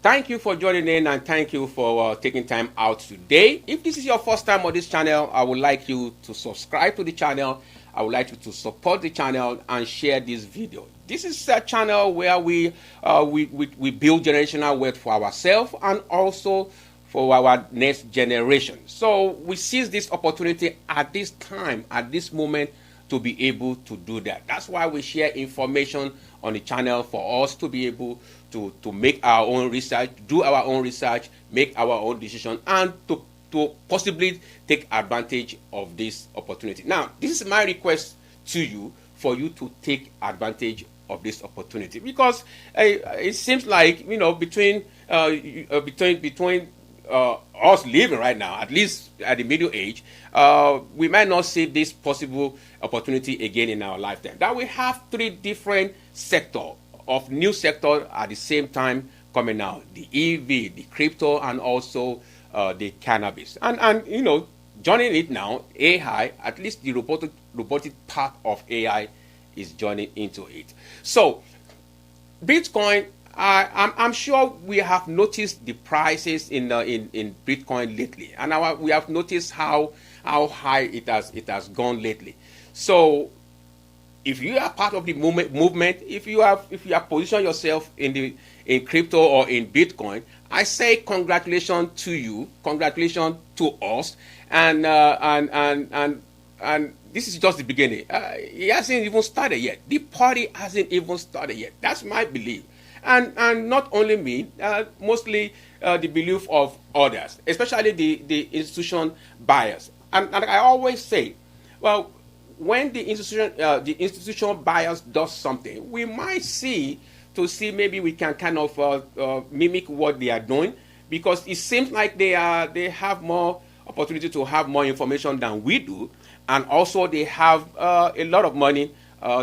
Thank you for joining in and thank you for taking time out today. If this is your first time on this channel, I would like you to subscribe to the channel. I would like you to support the channel and share this video. This is a channel where we build generational wealth for ourselves and also for our next generation. So we seize this opportunity at this time, at this moment, to be able to do that. That's why we share information on the channel for us to be able to make our own research, do our own research, make our own decision, and to possibly take advantage of this opportunity. Now, this is my request to you for you to take advantage of this opportunity, because it seems like, you know, between us living right now, at least at the middle age, we might not see this possible opportunity again in our lifetime. That we have three different sectors of new sector at the same time coming out: the EV, the crypto, and also the cannabis. And you know, joining it now, AI, at least the robotic part of AI is joining into it. So Bitcoin, I'm sure we have noticed the prices in Bitcoin lately, and we have noticed how high it has gone lately. So if you are part of the movement, if you have positioned yourself in crypto or in Bitcoin, I say congratulations to you, congratulations to us, and this is just the beginning. It hasn't even started yet. The party hasn't even started yet. That's my belief. And not only me, mostly the belief of others, especially the institution buyers. And I always say, well, when the institution buyers does something, we might see maybe we can kind of mimic what they are doing, because it seems like they have more opportunity to have more information than we do, and also they have a lot of money,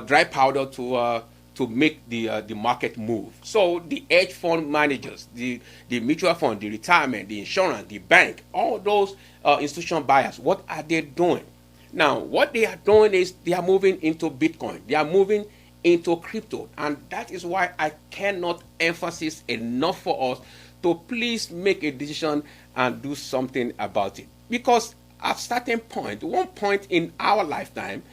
dry powder to make the market move. So the hedge fund managers, the mutual fund, the retirement, the insurance, the bank, all those institutional buyers, what are they doing? Now, what they are doing is they are moving into Bitcoin. They are moving into crypto. And that is why I cannot emphasize enough for us to please make a decision and do something about it. Because at one point in our lifetime,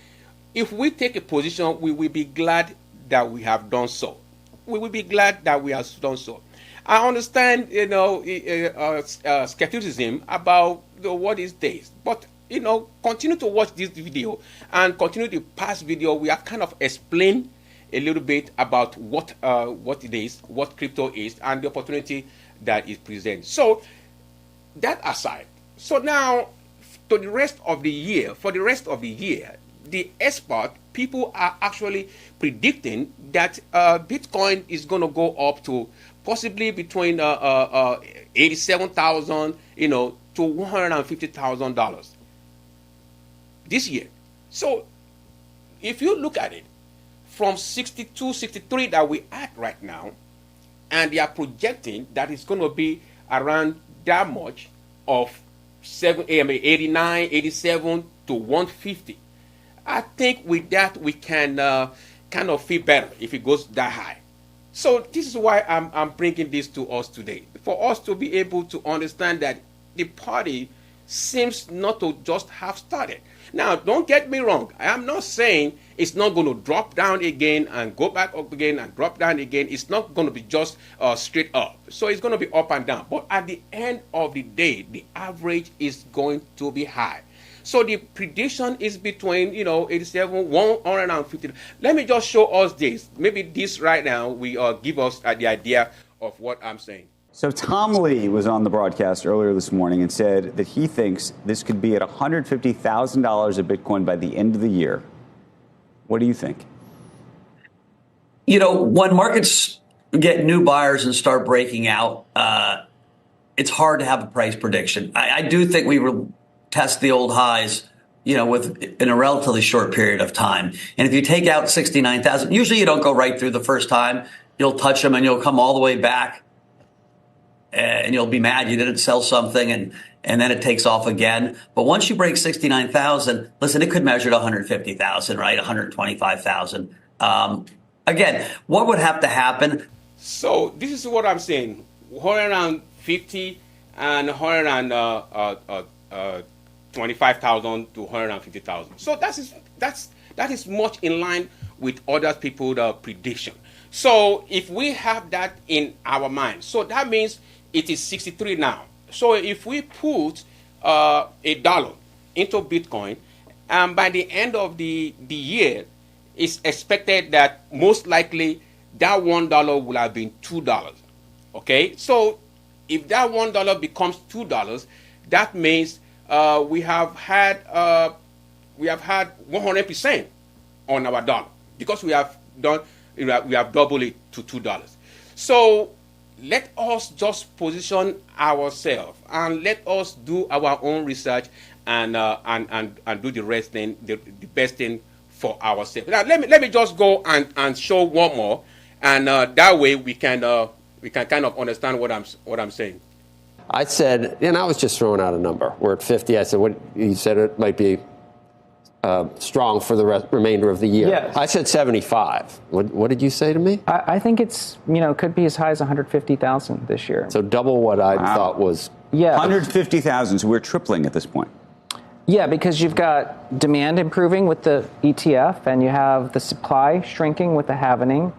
if we take a position, we will be glad that we have done so. We will be glad that we have done so. I understand, you know, skepticism about what is this, but you know, continue to watch this video and continue the past video. We have kind of explained a little bit about what it is, what crypto is, and the opportunity that it presents. So that aside, so now for the rest of the year, the expert people are actually predicting that Bitcoin is going to go up to possibly between 87,000, you know, to $150,000 this year. So if you look at it from 62, 63 that we at right now, and they are projecting that it's going to be around that much of 89, 87 to 150. I think with that we can kind of feel better if it goes that high. So this is why I'm bringing this to us today, for us to be able to understand that the party seems not to just have started. Now, don't get me wrong. I am not saying it's not going to drop down again and go back up again and drop down again. It's not going to be just straight up. So it's going to be up and down. But at the end of the day, the average is going to be high. So the prediction is between, 87, 150. Let me just show us this. Maybe this right now will give us the idea of what I'm saying. So Tom Lee was on the broadcast earlier this morning and said that he thinks this could be at $150,000 a Bitcoin by the end of the year. What do you think? When markets get new buyers and start breaking out, it's hard to have a price prediction. I do think we will test the old highs, in a relatively short period of time. And if you take out 69,000, usually you don't go right through the first time. You'll touch them and you'll come all the way back. And you'll be mad you didn't sell something, and then it takes off again. But once you break 69,000, listen, it could measure to 150,000, right? 125,000. Again, what would have to happen? So this is what I'm saying. 150 and 125,000 to 150,000. So that is much in line with other people's prediction. So if we have that in our mind, so that means it is 63 now. So if we put $1 into Bitcoin, and by the end of the year, it's expected that most likely that $1 will have been $2. Okay, so if that $1 becomes $2, that means we have had 100% on our dollar, because we have doubled it to $2. So let us just position ourselves and let us do our own research and do the rest thing, the best thing for ourselves. Now let me just go and show one more, and that way we can kind of understand what I'm saying. I said, and I was just throwing out a number. We're at 50. I said, what you said it might be strong for the remainder of the year. Yes. I said 75. What did you say to me? I think it's, could be as high as 150,000 this year. So double what I thought was. Yeah. 150,000. So we're tripling at this point. Yeah, because you've got demand improving with the ETF, and you have the supply shrinking with the halvening.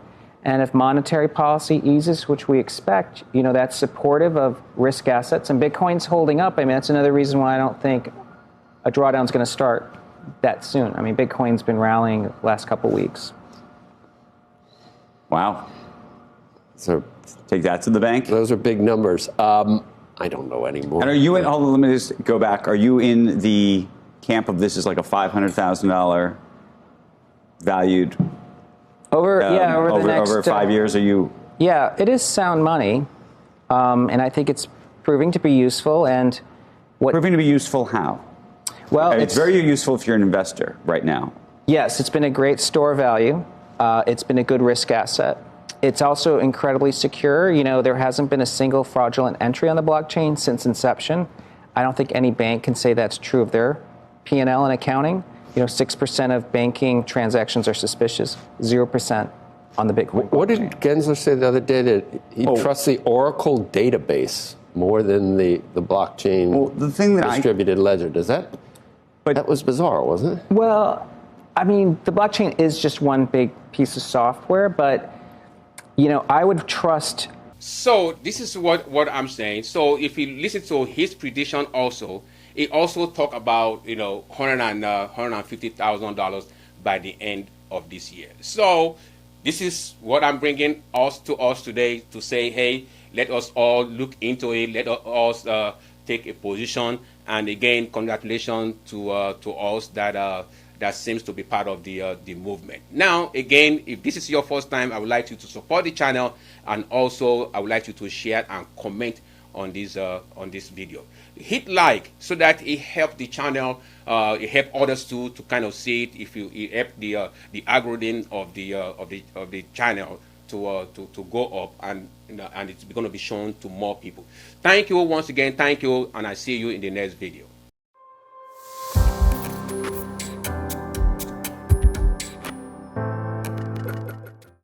And if monetary policy eases, which we expect, that's supportive of risk assets. And Bitcoin's holding up. That's another reason why I don't think a drawdown is going to start that soon. Bitcoin's been rallying the last couple weeks. Wow. So take that to the bank. Those are big numbers. I don't know anymore. And are you in, let me just go back. Are you in the camp of this is like a $500,000 valued over the next over 5 years? Are you? Yeah, it is sound money, and I think it's proving to be useful. And Proving to be useful how? Well, it's very useful if you're an investor right now. Yes, it's been a great store value. It's been a good risk asset. It's also incredibly secure. There hasn't been a single fraudulent entry on the blockchain since inception. I don't think any bank can say that's true of their P&L and accounting. 6% of banking transactions are suspicious, 0% on the Bitcoin. What did Gensler say the other day, that he trusts the Oracle database more than the blockchain the thing that distributed ledger? That was bizarre, wasn't it? Well, the blockchain is just one big piece of software, but I would trust. So this is what I'm saying. So if you listen to his prediction also, it also talk about $150,000 by the end of this year. So this is what I'm bringing to us today to say, hey, let us all look into it. Let us take a position. And again, congratulations to us that seems to be part of the movement. Now, again, if this is your first time, I would like you to support the channel, and also I would like you to share and comment on this video. Hit like so that it helps the channel, it helps others to kind of see it. It help the algorithm of the channel to go up, and it's going to be shown to more people. Thank you once again. Thank you, and I see you in the next video.